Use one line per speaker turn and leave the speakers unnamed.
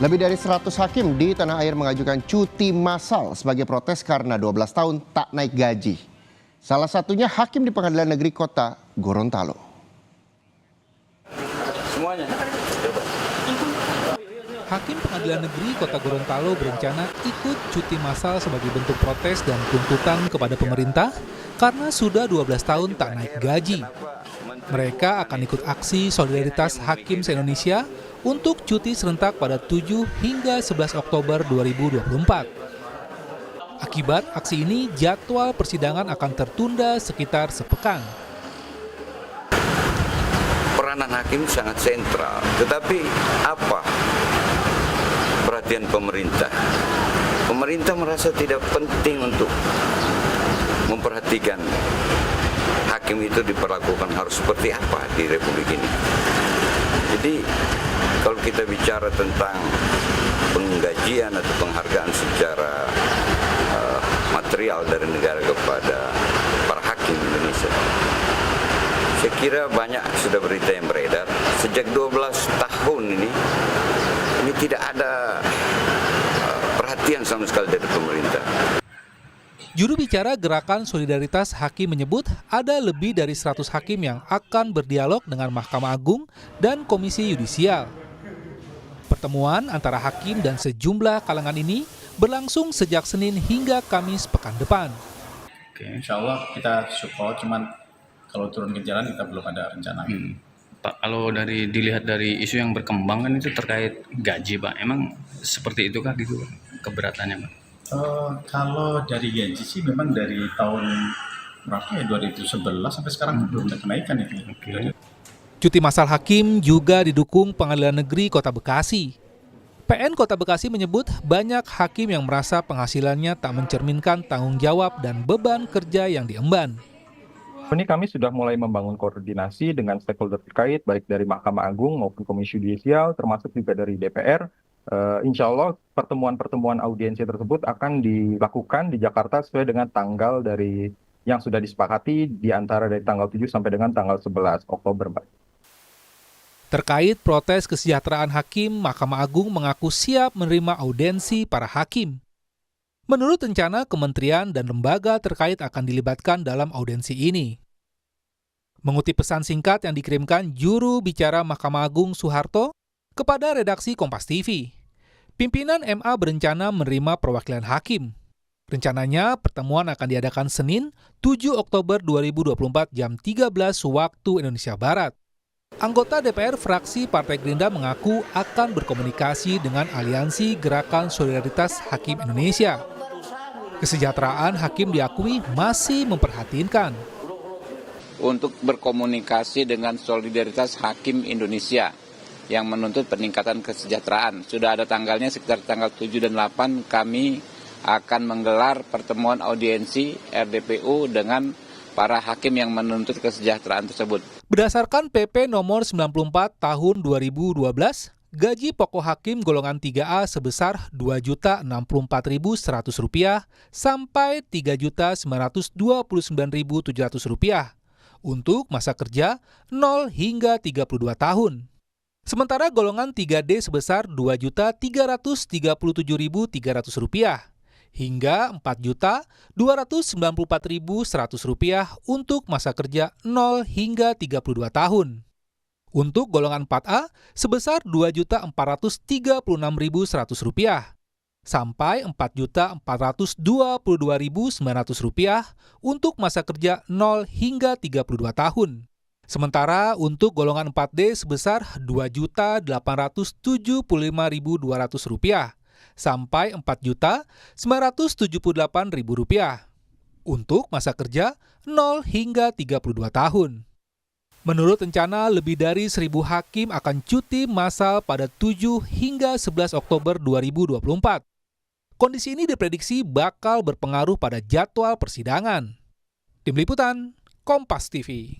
Lebih dari 100 hakim di tanah air mengajukan cuti massal sebagai protes karena 12 tahun tak naik gaji. Salah satunya hakim di Pengadilan Negeri Kota Gorontalo.
Semuanya.
Hakim Pengadilan Negeri Kota Gorontalo berencana ikut cuti massal sebagai bentuk protes dan tuntutan kepada pemerintah karena sudah 12 tahun tak naik gaji. Mereka akan ikut aksi solidaritas hakim se-Indonesia untuk cuti serentak pada 7 hingga 11 Oktober 2024. Akibat aksi ini, jadwal persidangan akan tertunda sekitar sepekan.
Peranan hakim sangat sentral, tetapi apa perhatian pemerintah? Pemerintah merasa tidak penting untuk memperhatikan hakim itu diperlakukan harus seperti apa di Republik ini. Jadi kalau kita bicara tentang penggajian atau penghargaan secara material dari negara kepada para hakim Indonesia, saya kira banyak sudah berita yang beredar. Sejak 12 tahun ini tidak ada perhatian sama sekali dari pemerintah.
Juru bicara Gerakan Solidaritas Hakim menyebut ada lebih dari 100 hakim yang akan berdialog dengan Mahkamah Agung dan Komisi Yudisial. Pertemuan antara hakim dan sejumlah kalangan ini berlangsung sejak Senin hingga Kamis pekan depan.
Oke, insya Allah kita support, cuman kalau turun ke jalan kita belum ada rencana.
Pak, kalau dilihat dari isu yang berkembang kan itu terkait gaji, Pak. Emang seperti itukah gitu keberatannya, Pak?
Kalau dari gaji sih memang dari tahun berapa ya, 2011 sampai sekarang belum ada kenaikan itu.
Okay.
Cuti massal hakim juga didukung Pengadilan Negeri Kota Bekasi. PN Kota Bekasi menyebut banyak hakim yang merasa penghasilannya tak mencerminkan tanggung jawab dan beban kerja yang diemban.
Ini kami sudah mulai membangun koordinasi dengan stakeholder terkait, baik dari Mahkamah Agung maupun Komisi Yudisial, termasuk juga dari DPR. Insya Allah pertemuan-pertemuan audiensi tersebut akan dilakukan di Jakarta sesuai dengan tanggal dari yang sudah disepakati, di antara dari tanggal 7 sampai dengan tanggal 11 Oktober, Mbak.
Terkait protes kesejahteraan hakim, Mahkamah Agung mengaku siap menerima audiensi para hakim. Menurut rencana, kementerian dan lembaga terkait akan dilibatkan dalam audiensi ini. Mengutip pesan singkat yang dikirimkan juru bicara Mahkamah Agung Soeharto kepada redaksi Kompas TV, pimpinan MA berencana menerima perwakilan hakim. Rencananya pertemuan akan diadakan Senin 7 Oktober 2024 jam 13 waktu Indonesia Barat. Anggota DPR fraksi Partai Gerindra mengaku akan berkomunikasi dengan Aliansi Gerakan Solidaritas Hakim Indonesia. Kesejahteraan hakim diakui masih memprihatinkan.
Untuk berkomunikasi dengan Solidaritas Hakim Indonesia yang menuntut peningkatan kesejahteraan. Sudah ada tanggalnya, sekitar tanggal 7 dan 8 kami akan menggelar pertemuan audiensi RDPU dengan para hakim yang menuntut kesejahteraan tersebut.
Berdasarkan PP nomor 94 tahun 2012, gaji pokok hakim golongan 3A sebesar Rp2.064.100 sampai Rp3.929.700 untuk masa kerja 0 hingga 32 tahun. Sementara golongan 3D sebesar Rp2.337.300 hingga Rp4.294.100 untuk masa kerja 0 hingga 32 tahun. Untuk golongan 4A sebesar Rp2.436.100 sampai Rp4.422.900 untuk masa kerja 0 hingga 32 tahun. Sementara untuk golongan 4D sebesar Rp2.875.200 sampai Rp4.978.000 untuk masa kerja 0 hingga 32 tahun. Menurut rencana, lebih dari 1.000 hakim akan cuti massal pada 7 hingga 11 Oktober 2024. Kondisi ini diprediksi bakal berpengaruh pada jadwal persidangan. Tim Liputan, Kompas TV.